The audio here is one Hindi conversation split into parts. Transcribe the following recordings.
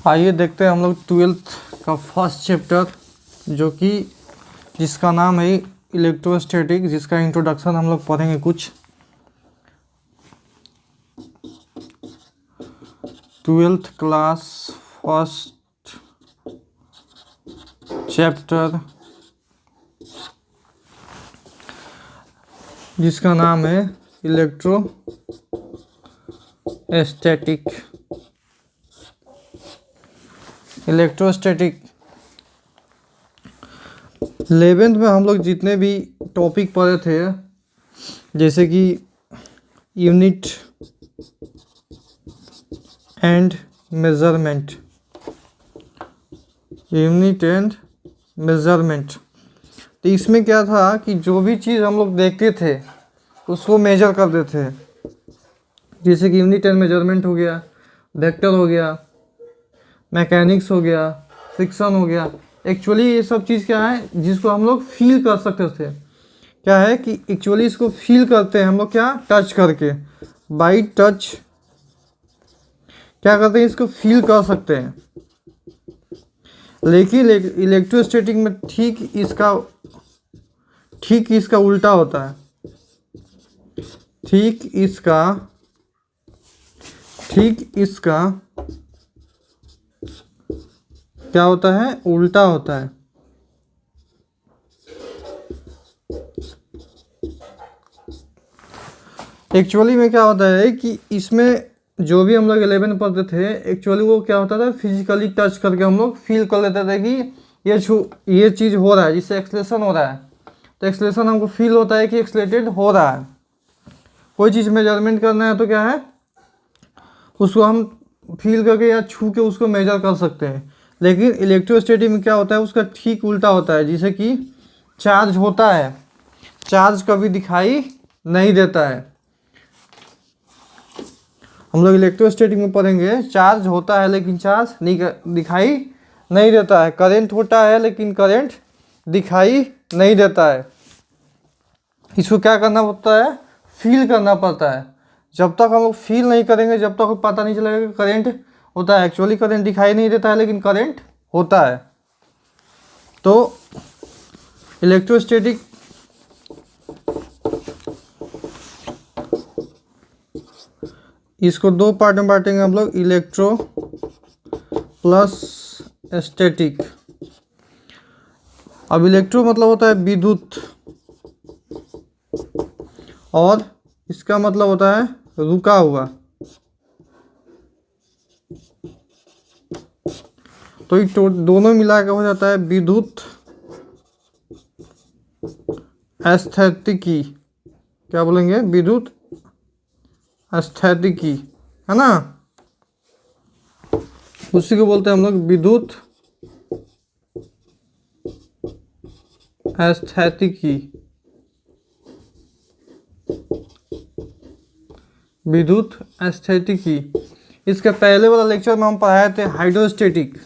आइए देखते हैं हम लोग 12th का फर्स्ट चैप्टर जो कि जिसका नाम है इलेक्ट्रोस्टैटिक, जिसका इंट्रोडक्शन हम लोग पढ़ेंगे कुछ। 12th क्लास फर्स्ट चैप्टर जिसका नाम है इलेक्ट्रोस्टैटिक। इलेक्ट्रोस्टैटिक 11th में हम लोग जितने भी टॉपिक पढ़े थे, जैसे कि यूनिट एंड मेजरमेंट, तो इसमें क्या था कि जो भी चीज़ हम लोग देखते थे उसको मेजर करते थे। जैसे कि यूनिट एंड मेजरमेंट हो गया, वेक्टर हो गया, मैकेनिक्स हो गया, फ्रिक्शन हो गया। एक्चुअली ये सब चीज़ क्या है जिसको हम लोग फील कर सकते थे। क्या है कि एक्चुअली इसको फील करते हैं हम लोग, क्या, टच करके, बाई टच क्या करते हैं, इसको फील कर सकते हैं। लेकिन इलेक्ट्रोस्टैटिक में ठीक इसका उल्टा होता है। ठीक इसका क्या होता है, उल्टा होता है। एक्चुअली में क्या होता है कि इसमें जो भी हम लोग 11 में पढ़ते थे, एक्चुअली वो क्या होता था, फिजिकली टच करके हम लोग फील कर लेते थे कि ये चीज़ हो रहा है, जिससे एक्सलेशन हो रहा है। तो एक्सलेशन हमको फील होता है कि एक्सलेटेड हो रहा है। कोई चीज़ मेजरमेंट करना है तो क्या है, उसको हम फील करके या छू के उसको मेजर कर सकते हैं। लेकिन इलेक्ट्रोस्टैटिक में क्या होता है, उसका ठीक उल्टा होता है। जैसे कि चार्ज होता है, चार्ज कभी दिखाई नहीं देता है। हम लोग इलेक्ट्रोस्टैटिक में पढ़ेंगे, चार्ज होता है लेकिन चार्ज दिखाई नहीं देता है। करंट होता है लेकिन करंट दिखाई नहीं देता है। इसको क्या करना पड़ता है, फील करना पड़ता है। जब तक हम लोग फील नहीं करेंगे, जब तक पता नहीं चलेगा कि करंट होता है। एक्चुअली करंट दिखाई नहीं देता है लेकिन करंट होता है। तो इलेक्ट्रोस्टैटिक इसको दो पार्ट में बांटेंगे हम लोग, इलेक्ट्रो प्लस स्टैटिक। अब इलेक्ट्रो मतलब होता है विद्युत, और इसका मतलब होता है रुका हुआ। तो ये दोनों मिला के हो जाता है विद्युत स्थैतिकी। क्या बोलेंगे, विद्युत स्थैतिकी, है ना। उसी को बोलते हैं हम लोग विद्युत स्थैतिकी। विद्युत स्थैतिकी। इसके पहले वाला लेक्चर में हम पढ़ाए थे हाइड्रोस्टैटिक।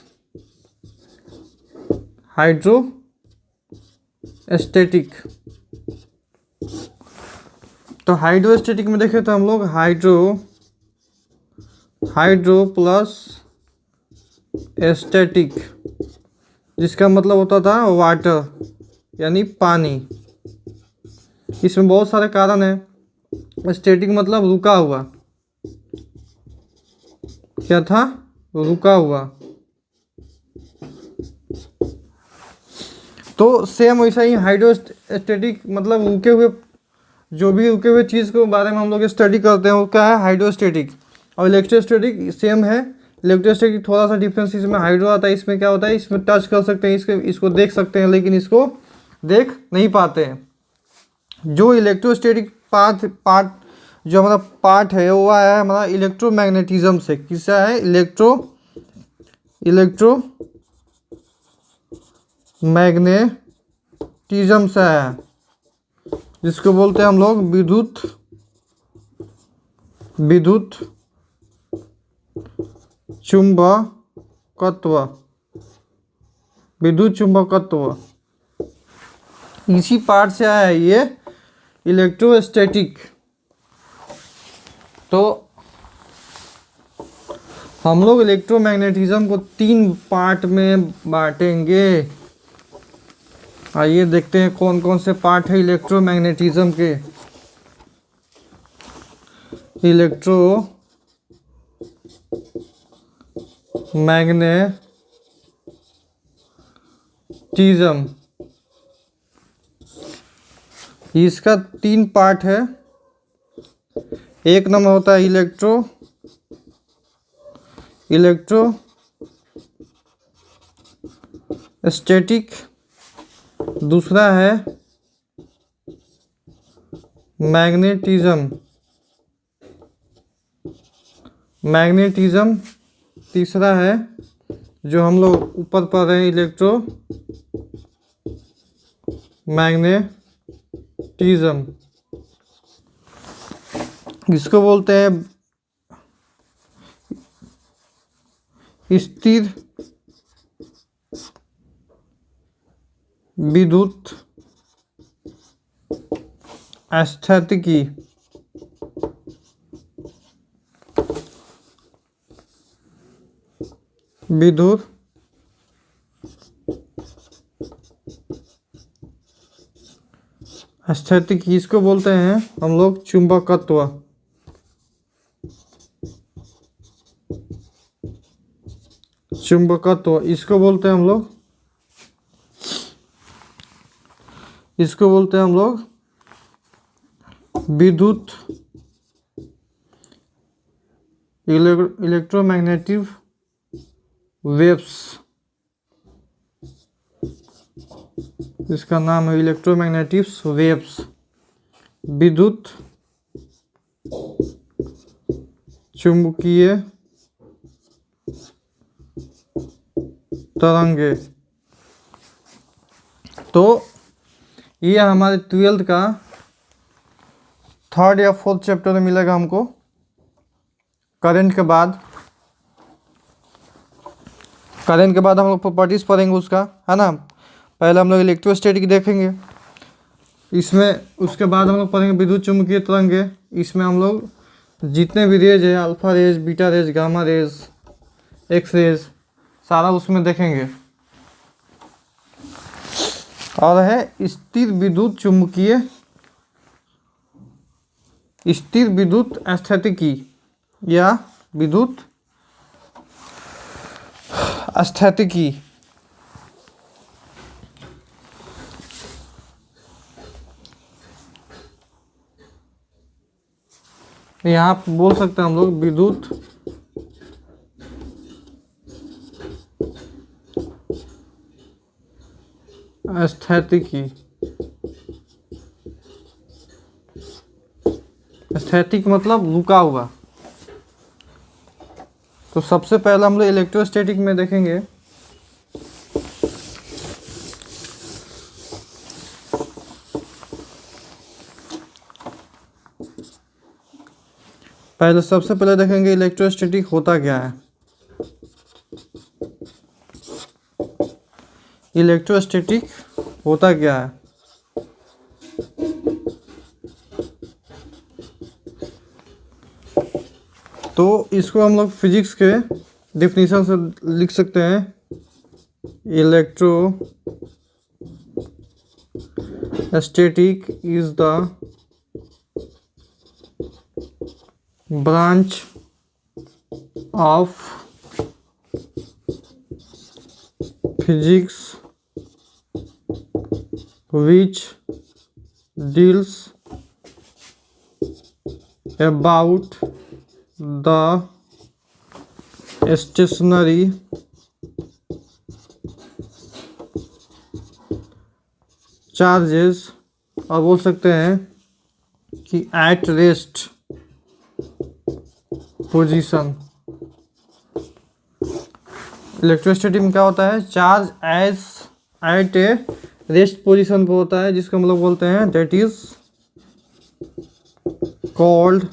तो हाइड्रोस्टैटिक में देखे तो हम लोग हाइड्रो प्लस स्टैटिक, जिसका मतलब होता था वाटर यानी पानी। इसमें बहुत सारे कारण हैं। स्टैटिक मतलब रुका हुआ, क्या था, रुका हुआ। तो सेम वैसा ही हाइड्रोस्टैटिक मतलब रुके हुए, जो भी रुके हुए चीज़ के बारे में हम लोग स्टडी करते हैं वो क्या है, हाइड्रोस्टैटिक। और इलेक्ट्रोस्टैटिक सेम है। इलेक्ट्रोस्टैटिक थोड़ा सा डिफरेंस इसमें हाइड्रो आता है, इसमें क्या होता है, इसमें टच कर सकते हैं, इसको देख सकते हैं, लेकिन इसको देख नहीं पाते हैं। जो इलेक्ट्रोस्टैटिक पार्ट जो हमारा पार्ट है वो आया है हमारा इलेक्ट्रोमैग्नेटिज्म से। किससे है, इलेक्ट्रोमैग्नेटिज्म से है, जिसको बोलते हैं हम लोग विद्युत चुंबकत्व। इसी पार्ट से आया है ये इलेक्ट्रोस्टैटिक। तो हम लोग इलेक्ट्रोमैग्नेटिज्म को 3 पार्ट में बांटेंगे। आइए देखते हैं कौन कौन से पार्ट है इलेक्ट्रोमैग्नेटिज्म के। इलेक्ट्रोमैग्नेटिज्म, इसका 3 पार्ट है। एक नंबर होता है इलेक्ट्रोस्टैटिक, दूसरा है मैग्नेटिज्म, तीसरा है जो हम लोग ऊपर पढ़ रहे हैं इलेक्ट्रोमैग्नेटिज्म। इसको बोलते हैं स्थिर विद्युत स्थैतिकी। विद्युत स्थैतिकी, इसको बोलते हैं हम लोग चुंबकत्व। इसको बोलते हैं हम लोग विद्युत इलेक्ट्रोमैग्नेटिक वेव्स, इसका नाम है इलेक्ट्रोमैग्नेटिक वेव्स, विद्युत चुंबकीय तरंगे। तो ये हमारे 12th का 3rd या 4th चैप्टर में मिलेगा हमको करंट के बाद। हम लोग प्रॉपर्टीज पढ़ेंगे उसका, है ना। पहले हम लोग इलेक्ट्रोस्टैटिक देखेंगे, इसमें उसके बाद हम लोग पढ़ेंगे विद्युत चुंबकीय तरंगे। इसमें हम लोग जितने भी रेज है, alpha rays, beta rays, gamma rays, X rays, सारा उसमें देखेंगे। और है स्थिर विद्युत स्थैतिकी या विद्युत स्थैतिकी। यहाँ बोल सकते हैं हम लोग विद्युत स्थैतिकी। स्थैतिक मतलब रुका हुआ। तो सबसे पहले हम लोग इलेक्ट्रोस्टैटिक में देखेंगे। सबसे पहले देखेंगे इलेक्ट्रोस्टैटिक होता क्या है। इलेक्ट्रोस्टैटिक होता क्या है? तो इसको हम लोग फिजिक्स के डेफिनेशन से लिख सकते हैं। Electrostatic is the branch of physics which deals about the stationary charges, और बोल सकते हैं कि at rest पोजीशन। इलेक्ट्रोस्टैटिक में क्या होता है? Charge at A rest position पे होता है, जिसको हम लोग बोलते हैं दैट इज कॉल्ड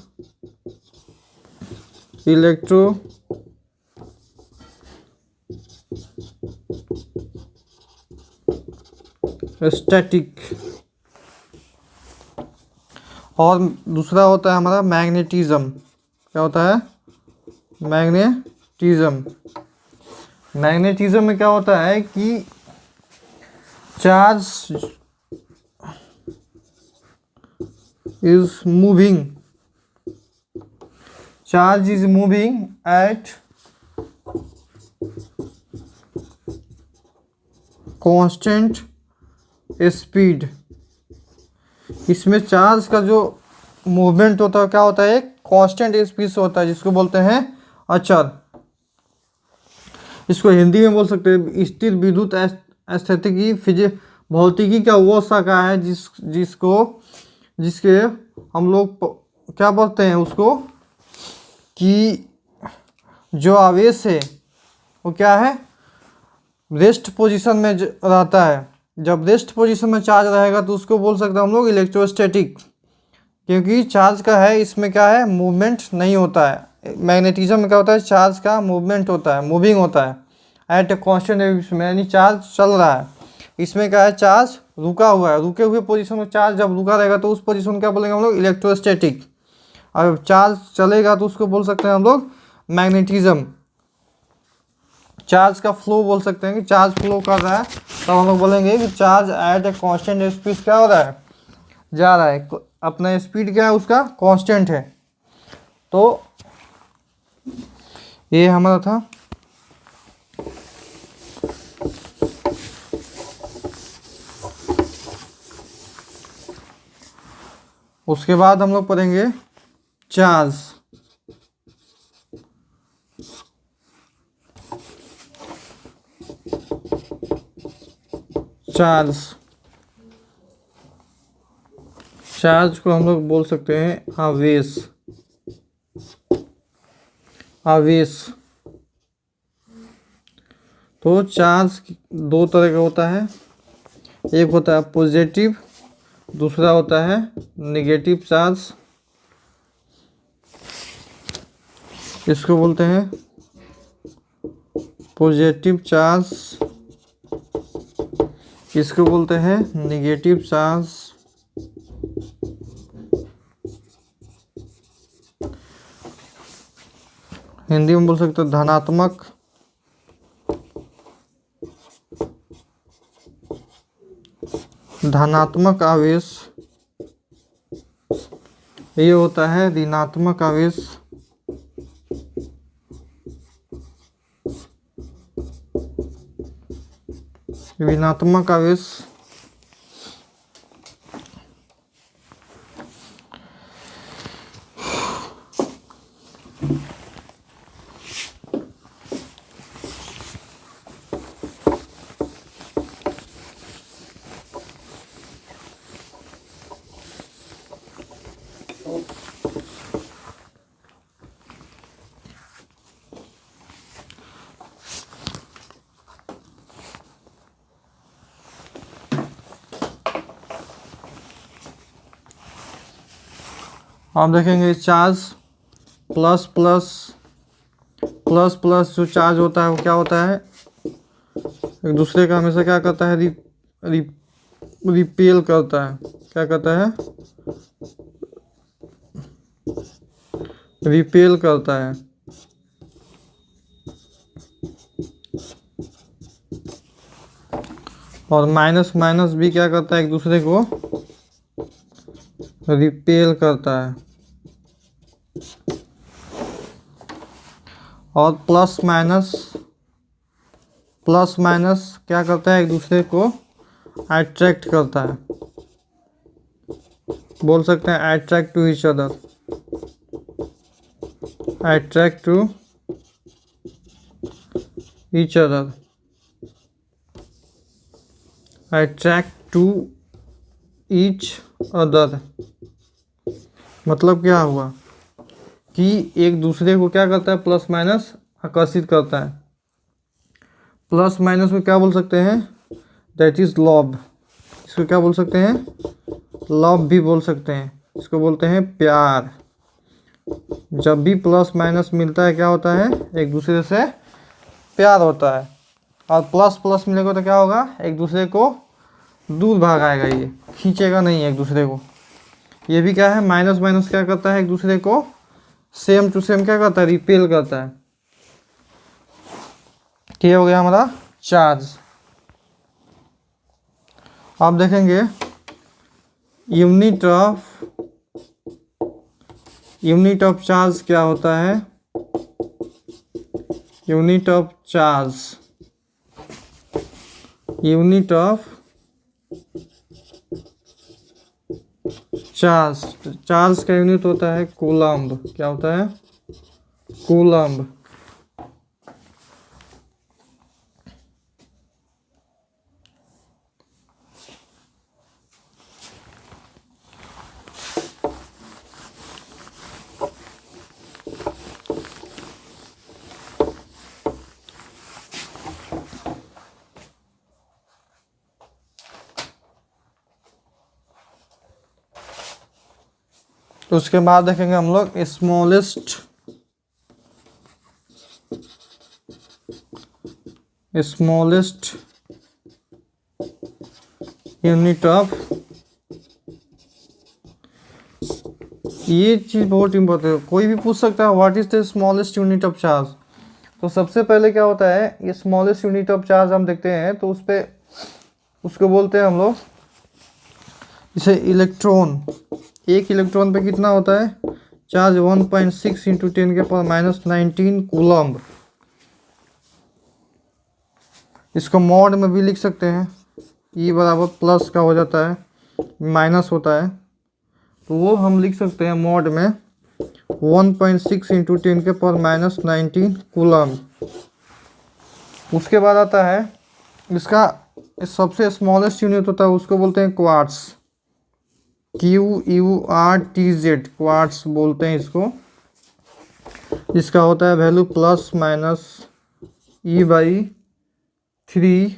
इलेक्ट्रोस्टैटिक। और दूसरा होता है हमारा मैग्नेटिज्म। क्या होता है? मैग्नेटिज्म। मैग्नेटिज्म में क्या होता है कि charge is moving at constant speed। इसमें चार्ज का जो मूवमेंट होता है क्या होता है, एक कांस्टेंट स्पीड से होता है, जिसको बोलते हैं अचर। इसको हिंदी में बोल सकते हैं स्थिर विद्युत स्थितिकी भौतिकी का वो शाखा है जिसके हम लोग क्या बोलते हैं उसको, कि जो आवेश है वो क्या है, रेस्ट पोजीशन में रहता है। जब रेस्ट पोजीशन में चार्ज रहेगा तो उसको बोल सकते हैं हम लोग इलेक्ट्रोस्टैटिक, क्योंकि चार्ज का है इसमें क्या है, मूवमेंट नहीं होता है। मैग्नेटिज्म में क्या होता है, चार्ज का मूवमेंट होता है, मूविंग होता है एट ए कांस्टेंट में, यानी चार्ज चल रहा है। इसमें क्या है, चार्ज रुका हुआ है, रुके हुए पोजीशन में चार्ज जब रुका रहेगा तो उस पोजीशन क्या बोलेंगे हम लोग, इलेक्ट्रोस्टैटिक। और चार्ज चलेगा तो उसको बोल सकते हैं हम लोग मैग्नेटिज्म। चार्ज का फ्लो बोल सकते हैं कि चार्ज फ्लो कर रहा है, तब हम लोग बोलेंगे कि charge at a constant speed क्या हो रहा है, जा रहा है। अपना स्पीड क्या है उसका, कांस्टेंट है। तो ये हमारा था। उसके बाद हम लोग पढ़ेंगे चार्ज। चार्ज को हम लोग बोल सकते हैं आवेश। तो चार्ज दो तरह का होता है, एक होता है पॉजिटिव, दूसरा होता है नेगेटिव चार्ज। इसको बोलते हैं पॉजिटिव चार्ज, इसको बोलते हैं नेगेटिव चार्ज। हिंदी में बोल सकते हैं धनात्मक आवेश, ये होता है ऋणात्मक आवेश। ऋणात्मक आवेश आप देखेंगे चार्ज प्लस जो चार्ज होता है वो क्या होता है, एक दूसरे का हमेशा क्या करता है, रिपेल करता है। क्या करता है, रिपेल करता है। और माइनस भी क्या करता है, एक दूसरे को रिपेल करता है। और प्लस माइनस क्या करता है, एक दूसरे को अट्रैक्ट करता है। बोल सकते हैं attract to each other, attract to each other, attract to each other. मतलब क्या हुआ कि एक दूसरे को क्या करता है, प्लस माइनस आकर्षित करता है। प्लस माइनस में क्या बोल सकते हैं, दैट इज लव। इसको क्या बोल सकते हैं, लव भी बोल सकते हैं। इसको बोलते हैं प्यार। जब भी प्लस माइनस मिलता है क्या होता है, एक दूसरे से प्यार होता है। और प्लस मिलेगा तो क्या होगा, एक दूसरे को दूर भागाएगा, ये खींचेगा नहीं एक दूसरे को। ये भी क्या है, माइनस क्या करता है, एक दूसरे को सेम टू सेम क्या करता है, रिपेल करता है। ये हो गया हमारा चार्ज। आप देखेंगे यूनिट ऑफ चार्ज क्या होता है। यूनिट ऑफ चार्ज चार्ज का यूनिट होता है कूलम्ब। क्या होता है? कूलम्ब। तो उसके बाद देखेंगे हम लोग स्मॉलेस्ट यूनिट ऑफ। ये चीज बहुत इंपॉर्टेंट है, कोई भी पूछ सकता है what is the smallest unit of charge. तो सबसे पहले क्या होता है, ये स्मॉलेस्ट यूनिट ऑफ चार्ज हम देखते हैं तो उसको बोलते हैं हम लोग इसे इलेक्ट्रॉन। एक इलेक्ट्रॉन पे कितना होता है चार्ज? 1.6 into 10⁻⁹ coulomb. इसको मॉड में भी लिख सकते हैं, E बराबर प्लस का हो जाता है, माइनस होता है, तो वो हम लिख सकते हैं मॉड में 1.6 इंटू 10⁻⁹ कूलम्ब। उसके बाद आता है इसका सबसे स्मॉलेस्ट यूनिट होता है, उसको बोलते हैं क्वार्ट्स। QURTZ, क्वार्ट्स बोलते हैं इसको। इसका होता है value +/(E/3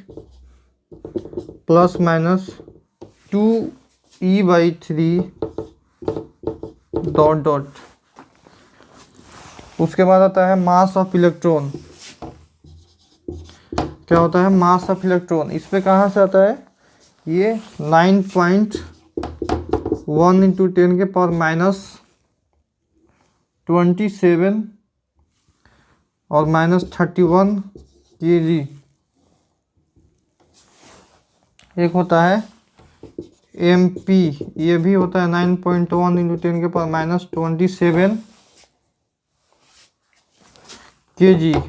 +/(2E/3 dot dot. उसके बाद आता है मास ऑफ इलेक्ट्रॉन। क्या होता है? Mass of electron. इस पे कहाँ से आता है? ये 9.1 इंटू 10⁻⁻27 और -31 kg। एक होता है MP, ये भी होता है 9.1 इंटू 10⁻⁻27 kg।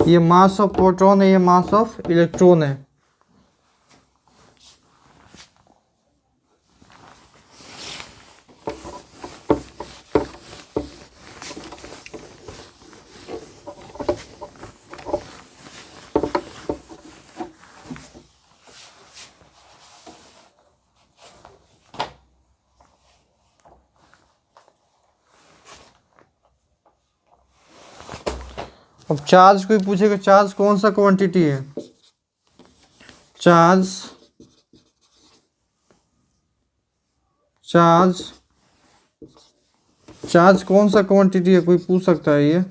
ये मास ऑफ प्रोटॉन है, ये मास ऑफ इलेक्ट्रॉन है। अब चार्ज कोई पूछेगा चार्ज कौन सा क्वांटिटी है? चार्ज कौन सा क्वांटिटी है, कोई पूछ सकता है। ये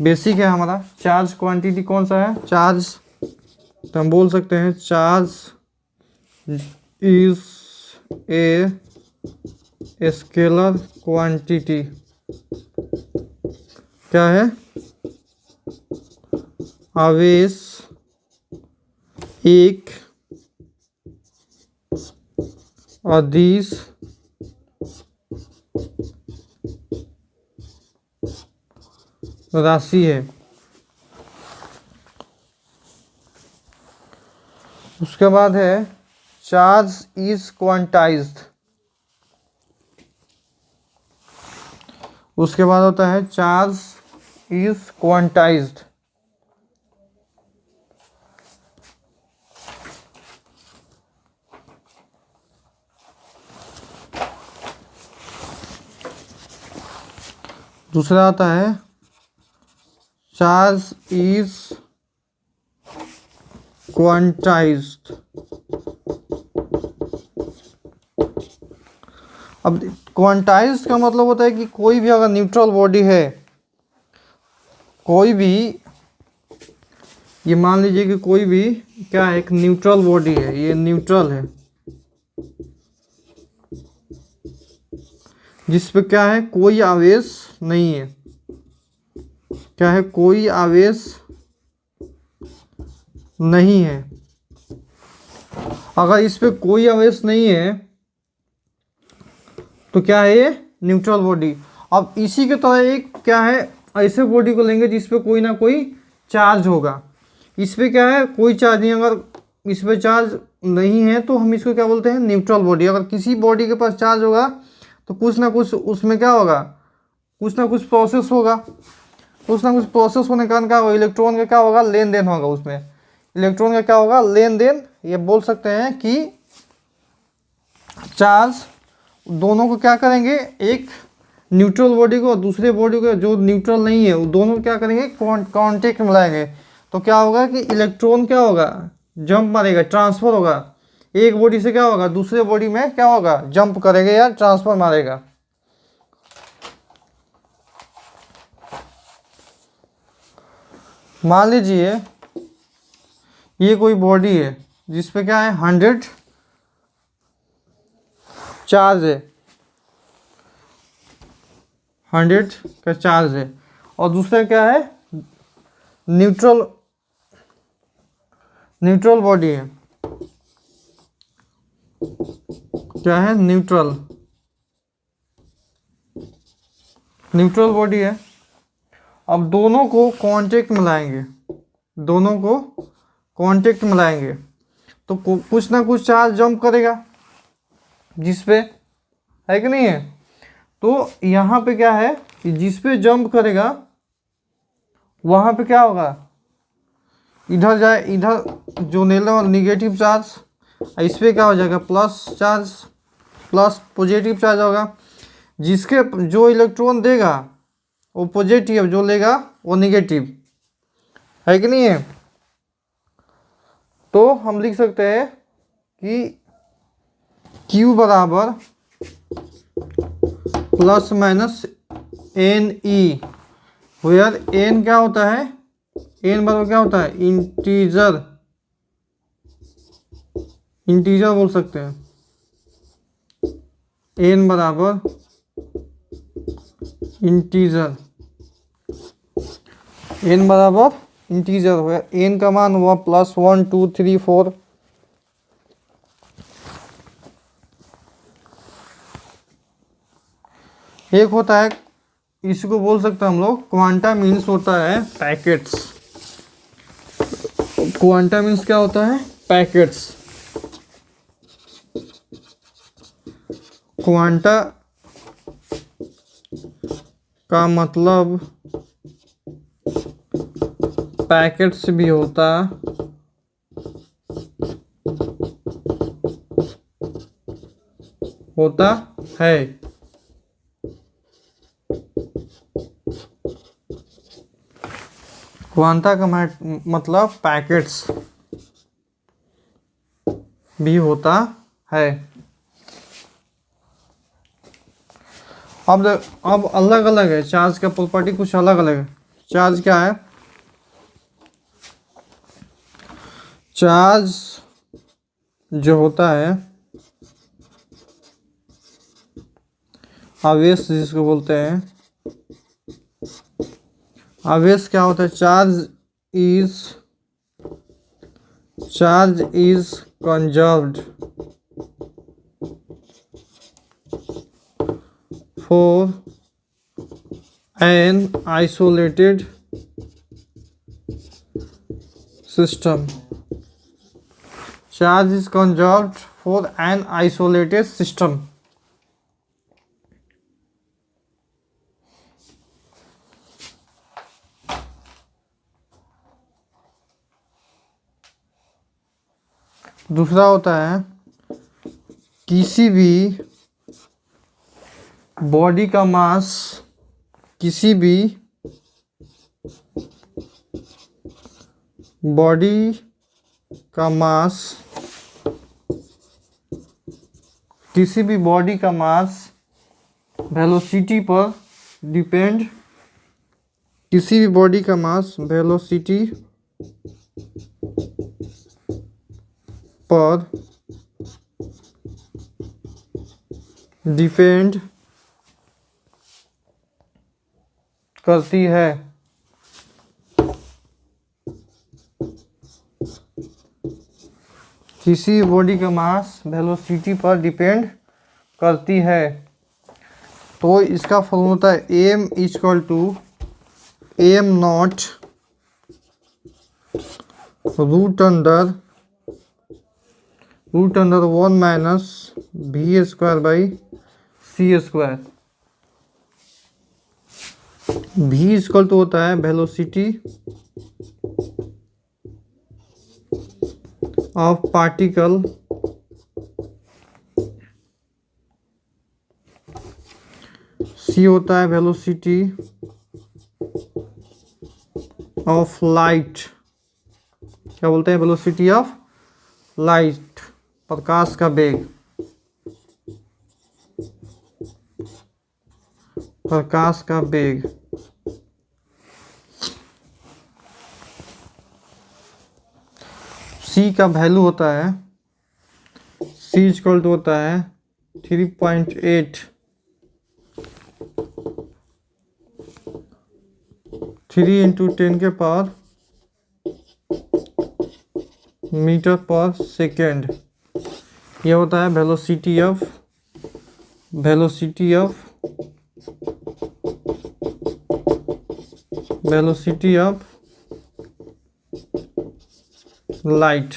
बेसिक है हमारा। चार्ज क्वांटिटी कौन सा है? चार्ज तो हम बोल सकते हैं charge is a scalar quantity. क्या है? आवेश एक अदिश राशि है। उसके बाद है चार्ज इज क्वांटाइज्ड। उसके बाद होता है चार्ज इज क्वांटाइज्ड। दूसरा आता है चार्ज इज क्वांटाइज्ड। अब क्वांटाइज्ड का मतलब होता है कि कोई भी अगर न्यूट्रल बॉडी है, कोई भी, ये मान लीजिए कि कोई भी क्या है, एक न्यूट्रल बॉडी है, ये न्यूट्रल है, जिस पे क्या है कोई आवेश नहीं है, क्या है, कोई आवेश नहीं है। अगर इस पे कोई आवेश नहीं है तो क्या है, ये न्यूट्रल बॉडी। अब इसी के तरह एक क्या है, ऐसे बॉडी को लेंगे जिस पे कोई ना कोई चार्ज होगा। इस पे क्या है, कोई चार्ज नहीं, अगर इस पे चार्ज नहीं है तो हम इसको क्या बोलते हैं, न्यूट्रल बॉडी। अगर किसी बॉडी के पास चार्ज होगा तो कुछ ना कुछ उसमें क्या होगा, कुछ ना कुछ प्रोसेस होगा। कुछ ना कुछ प्रोसेस होने के कारण क्या होगा, इलेक्ट्रॉन का क्या होगा, लेन देन होगा उसमें। इलेक्ट्रॉन का क्या होगा, लेन देन। ये बोल सकते हैं कि चार्ज दोनों को क्या करेंगे, एक न्यूट्रल बॉडी को और दूसरे बॉडी को जो न्यूट्रल नहीं है, वो दोनों क्या करेंगे, कांटेक्ट में लाएंगे। तो क्या होगा कि इलेक्ट्रॉन क्या होगा, जंप मारेगा, ट्रांसफर होगा। एक बॉडी से क्या होगा, दूसरे बॉडी में क्या होगा, जंप करेगा या ट्रांसफर मारेगा। मान लीजिए ये कोई बॉडी है जिसपे क्या है, 100 चार्ज है, 100 का चार्ज है, और दूसरा क्या है, न्यूट्रल बॉडी है। क्या है, न्यूट्रल बॉडी है। अब दोनों को कांटेक्ट में लाएंगे, तो कुछ ना कुछ चार्ज जंप करेगा जिस पे, है कि नहीं है। तो यहाँ पे क्या है कि जिस पे जंप करेगा वहाँ पे क्या होगा, इधर जो निगेटिव चार्ज, इस पे क्या हो जाएगा, plus charge, plus positive charge होगा। जिसके जो इलेक्ट्रॉन देगा वो पॉजिटिव, जो लेगा वो निगेटिव, है कि नहीं है। तो हम लिख सकते हैं कि Q बराबर plus minus n e, where n क्या होता है, एन बराबर क्या होता है, इंटीजर बोल सकते हैं। एन बराबर इंटीजर, एन बराबर इंटीजर हो गया। एन का मान हुआ +1 2 3 4। एक होता है, इसको बोल सकते हैं हम लोग क्वांटा मीन्स होता है पैकेट्स। क्वांटा मीन्स क्या होता है, पैकेट्स। क्वांटा का मतलब पैकेट्स भी होता है। क्वांटा का मतलब पैकेट्स भी होता है। अब अलग अलग है, चार्ज का प्रॉपर्टी कुछ अलग अलग है। चार्ज क्या है, चार्ज जो होता है, आवेश जिसको बोलते हैं, आवेश क्या होता है, charge is conserved for an isolated system. Charge is conserved for an isolated system. दूसरा होता है, किसी भी बॉडी का मास, किसी भी बॉडी का मास, किसी भी बॉडी का मास वेलोसिटी पर डिपेंड, किसी भी बॉडी का मास वेलोसिटी पर डिपेंड करती है। किसी बॉडी का मास वेलोसिटी पर डिपेंड करती है, तो इसका फॉर्मूला होता है m equal to m naught root under 1 minus v square by c square. V equal to होता है वेलोसिटी ऑफ पार्टिकल सी होता है वेलोसिटी ऑफ लाइट। क्या बोलते हैं? वेलोसिटी ऑफ लाइट, प्रकाश का वेग। प्रकाश का वेग। सी का वैल्यू होता है, सी इक्वल टू होता है 3.8 3 इंटू 10 के पावर मीटर पर सेकेंड। यह होता है वेलोसिटी ऑफ लाइट।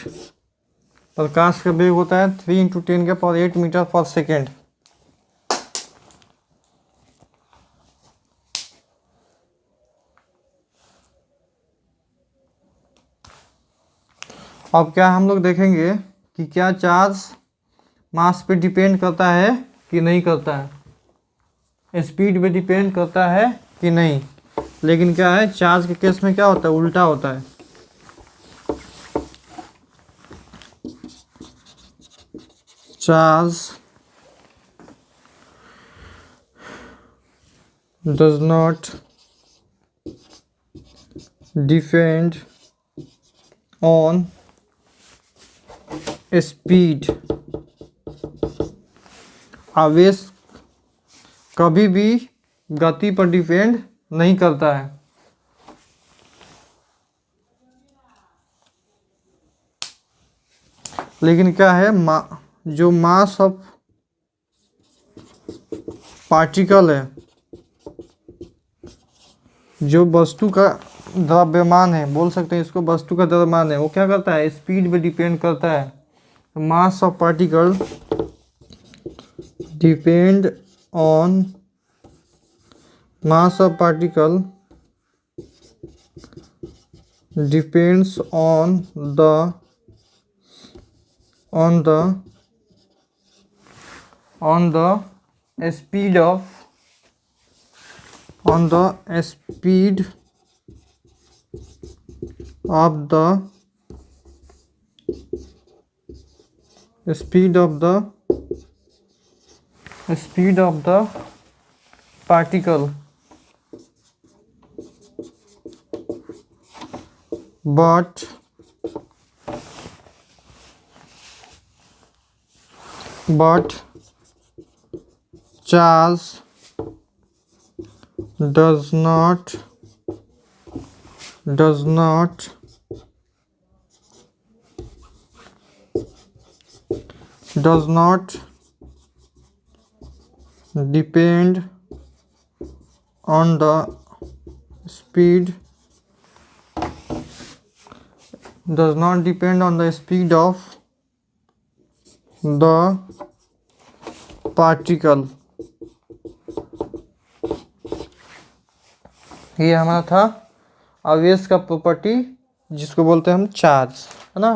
प्रकाश का वेग होता है 3 इंटू 10 के पावर 8 मीटर पर सेकेंड। अब क्या हम लोग देखेंगे कि क्या चार्ज मास पे डिपेंड करता है कि नहीं करता है, स्पीड पे डिपेंड करता है कि नहीं। लेकिन क्या है, चार्ज के केस में क्या होता है? उल्टा होता है। Charge does not depend on speed. आवेश कभी भी गति पर डिपेंड नहीं करता है। लेकिन क्या है, जो मास ऑफ पार्टिकल है, जो वस्तु का द्रव्यमान है, बोल सकते हैं इसको वस्तु का द्रव्यमान है, वो क्या करता है? स्पीड पे डिपेंड करता है। Mass of particle depend on depends on the speed of speed of the particle, but charge does not depend on the speed of the particle. ये हमारा था आवेश का प्रॉपर्टी, जिसको बोलते हैं हम चार्ज, है ना।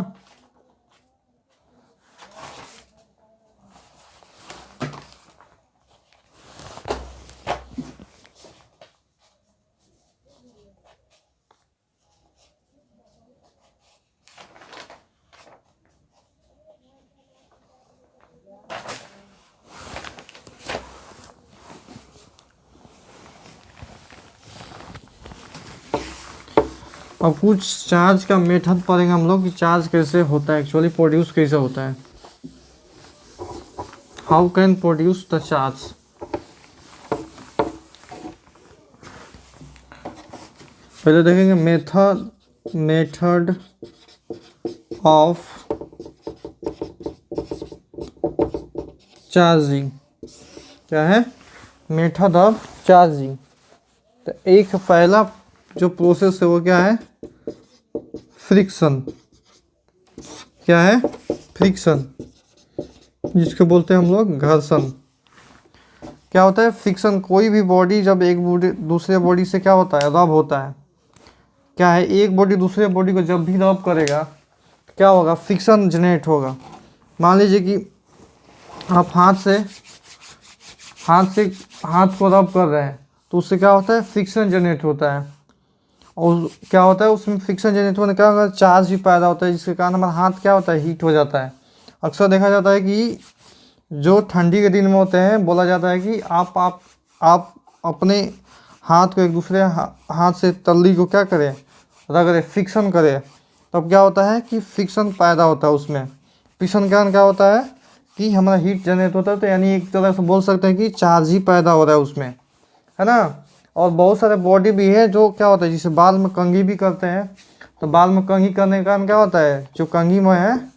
अब कुछ चार्ज का मेथड पढ़ेंगे हम लोग कि चार्ज कैसे होता है, एक्चुअली प्रोड्यूस कैसे होता है। How can produce the charge. पहले देखेंगे मेथड ऑफ चार्जिंग। क्या है? Method of charging. तो एक पहला जो प्रोसेस है वो क्या है? फ्रिक्शन। क्या है? फ्रिक्शन, जिसको बोलते हैं हम लोग घर्षण। क्या होता है फ्रिक्शन? कोई भी बॉडी जब एक बॉडी दूसरे बॉडी से क्या होता है? रब होता है। क्या है? एक बॉडी दूसरे बॉडी को जब भी रब करेगा क्या होगा? फ्रिक्शन जनरेट होगा। मान लीजिए कि आप हाथ को रब कर रहे हैं तो उससे क्या होता है? फ्रिक्शन जनरेट होता है। और क्या होता है उसमें? फ्रिक्शन जनरेट होने का होगा, चार्ज भी पैदा होता है, जिसके कारण हमारा हाथ क्या होता है? हीट हो जाता है। अक्सर देखा जाता है कि जो ठंडी के दिन में होते हैं, बोला जाता है कि आप अपने हाथ को एक दूसरे हाथ से तल्ली को क्या करें? रगड़े, फ्रिक्शन करें। तब क्या होता है कि फ्रिक्शन पैदा होता है उसमें। फ्रिक्शन के कारण क्या होता है कि हमारा हीट जनरेट होता है। तो यानी एक तरह से बोल सकते हैं कि चार्ज ही पैदा हो रहा है उसमें, है ना। और बहुत सारे बॉडी भी है जो क्या होता है, जिसे बाल में कंघी भी करते हैं। तो बाल में कंघी करने के कारण क्या होता है? जो कंघी में है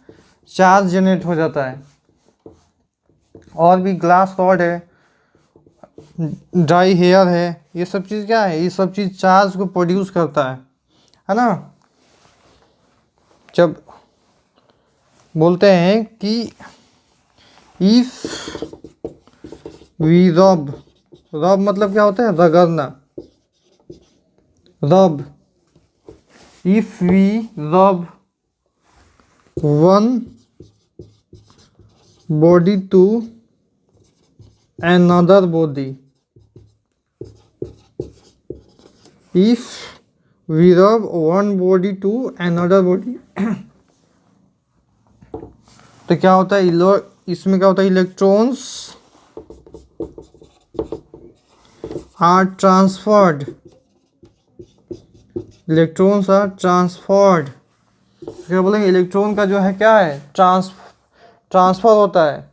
चार्ज जनरेट हो जाता है। और भी ग्लास रॉड है, ड्राई हेयर है, ये सब चीज़ क्या है? ये सब चीज़ चार्ज को प्रोड्यूस करता है ना। जब बोलते हैं कि इफ वी रब मतलब क्या होता है? रगड़ना। Rub, if we rub one body to another body, if we rub one body to another body तो क्या होता है? इसमें क्या होता है? Electrons are transferred. Electrons are transferred. क्या बोलेंगे? इलेक्ट्रॉन का जो है क्या है? ट्रांसफर होता है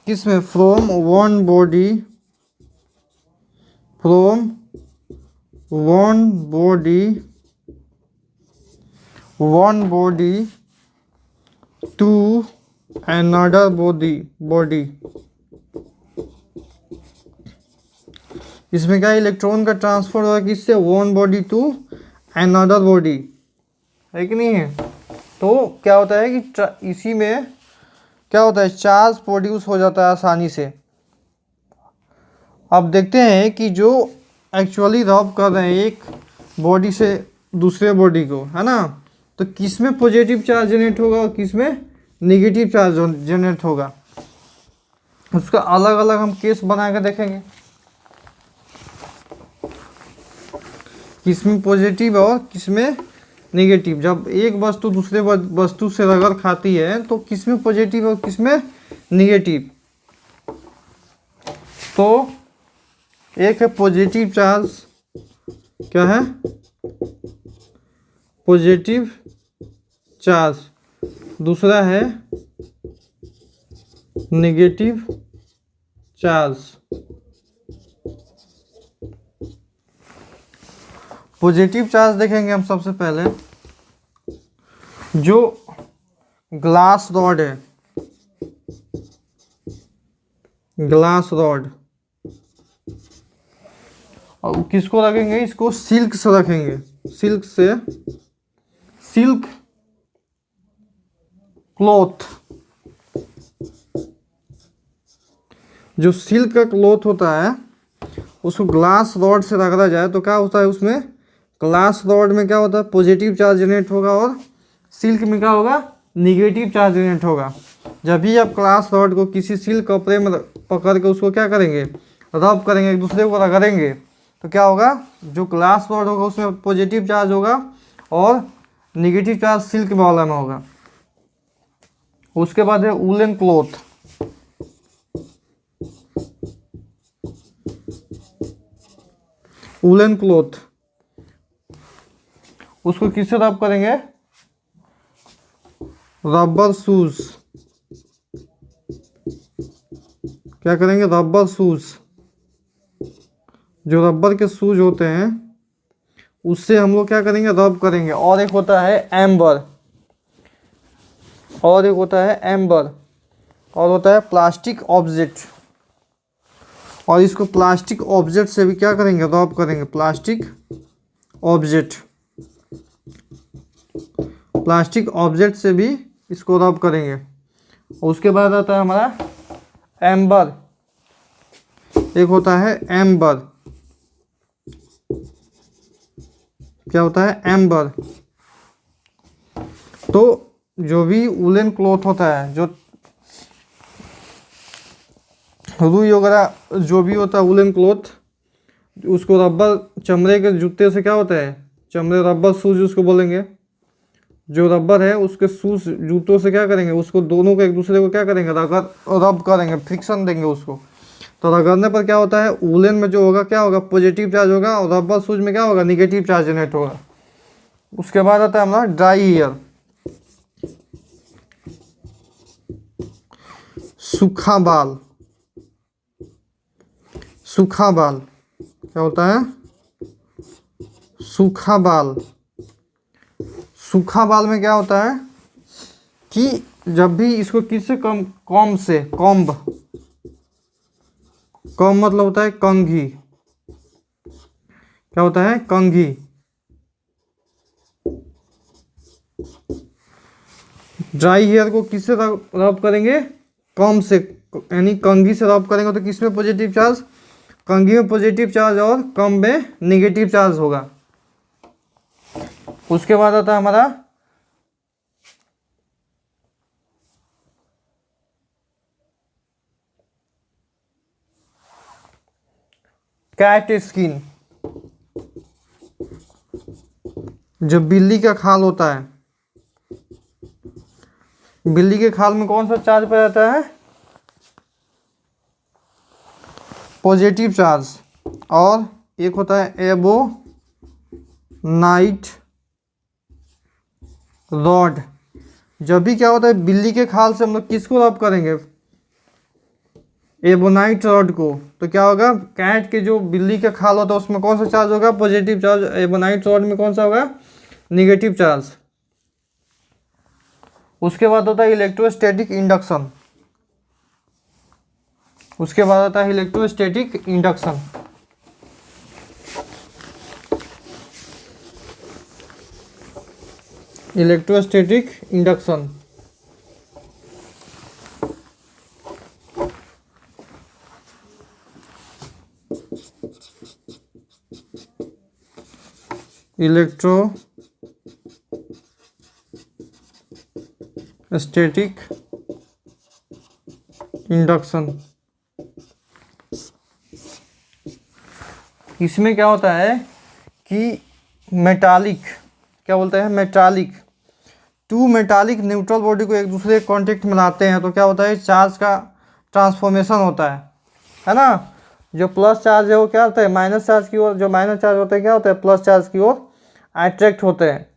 किसमें? From one body to another body. इसमें क्या? इलेक्ट्रॉन का ट्रांसफर होगा किससे? One body to another body, है कि नहीं है। तो क्या होता है कि इसी में क्या होता है? चार्ज प्रोड्यूस हो जाता है आसानी से। अब देखते हैं कि जो एक्चुअली रब कर रहे हैं एक बॉडी से दूसरे बॉडी को, है ना, तो किसमें पॉजिटिव चार्ज जनरेट होगा और किसमें नेगेटिव चार्ज जनरेट होगा। उसका अलग अलग हम केस बना कर देखेंगे, किसमें पॉजिटिव और किसमें नेगेटिव। जब एक वस्तु दूसरे वस्तु से रगड़ खाती है तो किसमें पॉजिटिव और किसमें नेगेटिव। तो एक है पॉजिटिव चार्ज, क्या है? Positive charge. दूसरा है नेगेटिव चार्ज। पॉजिटिव चार्ज देखेंगे हम सबसे पहले। जो ग्लास रॉड है, ग्लास रॉड, और किसको रखेंगे? इसको सिल्क से रखेंगे। Silk cloth. जो सिल्क का क्लॉथ होता है उसको ग्लास रॉड से रगड़ा जाए तो क्या होता है? उसमें ग्लास रॉड में क्या होता है? पॉजिटिव चार्ज जनरेट होगा और सिल्क में क्या होगा? निगेटिव चार्ज जनरेट होगा। जब भी आप ग्लास रॉड को किसी सिल्क कपड़े में पकड़ के उसको क्या करेंगे? रब करेंगे, एक दूसरे को रगड़ेंगे, तो क्या होगा? जो ग्लास रॉड होगा उसमें पॉजिटिव चार्ज होगा और निगेटिव चार्ज सिल्क वाला में होगा। उसके बाद है वूलन क्लॉथ। वूलन क्लॉथ, उसको किससे रब करेंगे? Rubber shoes. क्या करेंगे? Rubber shoes. जो रबर के शूज होते हैं उससे हम लोग क्या करेंगे? रब करेंगे। और एक होता है एम्बर, और होता है प्लास्टिक ऑब्जेक्ट। और इसको प्लास्टिक ऑब्जेक्ट से भी क्या करेंगे, रब करेंगे। प्लास्टिक ऑब्जेक्ट, प्लास्टिक ऑब्जेक्ट से भी इसको रब करेंगे। और उसके बाद आता है हमारा एम्बर। एक होता है एम्बर। क्या होता है, एम्बर। तो जो भी वुलन क्लॉथ होता है, जो रुई वगैरह जो भी होता है वुलन क्लॉथ, उसको रबर, चमड़े के जूते से क्या होता है, चमड़े रबर शूज उसको बोलेंगे। जो रबर है उसके शूज जूतों से क्या करेंगे, उसको दोनों को एक दूसरे को क्या करेंगे, रब करेंगे, फ्रिक्शन देंगे उसको। तो रगड़ने पर क्या होता है, वुलन में जो होगा क्या होगा, पॉजिटिव चार्ज होगा, और रबर शूज में क्या होगा, निगेटिव चार्ज जनरेट होगा। उसके बाद आता है हमारा ड्राई हेयर, सूखा बाल। सूखा बाल क्या होता है, सूखा बाल। सूखा बाल में क्या होता है कि जब भी इसको किससे कॉम्ब से, कॉम्ब मतलब होता है कंघी। क्या होता है, कंघी। ड्राई हेयर को किससे रब करेंगे, कॉम्ब से, यानी कंघी से रब करेंगे। तो किसमें पॉजिटिव चार्ज, कंघी में पॉजिटिव चार्ज और कॉम्ब में नेगेटिव चार्ज होगा। उसके बाद आता है हमारा कैट स्किन। जो बिल्ली का खाल होता है, बिल्ली के खाल में कौन सा चार्ज पाया जाता है, पॉजिटिव चार्ज। और एक होता है एबो नाइट रॉड। जब भी क्या होता है, बिल्ली के खाल से हम लोग किसको रब करेंगे, एबोनाइट रॉड को। तो क्या होगा, कैट के जो बिल्ली का खाल होता है उसमें कौन सा चार्ज होगा, पॉजिटिव चार्ज। एबोनाइट रॉड में कौन सा होगा, निगेटिव चार्ज। उसके बाद होता है इलेक्ट्रोस्टैटिक इंडक्शन। उसके बाद आता है electrostatic induction. Electrostatic induction electrostatic induction. इसमें क्या होता है कि मेटालिक, क्या बोलते हैं, metallic, to metallic neutral body को एक दूसरे कांटेक्ट में लाते हैं तो क्या होता है, चार्ज का ट्रांसफॉर्मेशन होता है ना। जो प्लस चार्ज है वो क्या होता है, माइनस चार्ज की ओर, जो माइनस चार्ज होता है क्या होता है, प्लस चार्ज की ओर अट्रैक्ट होते हैं।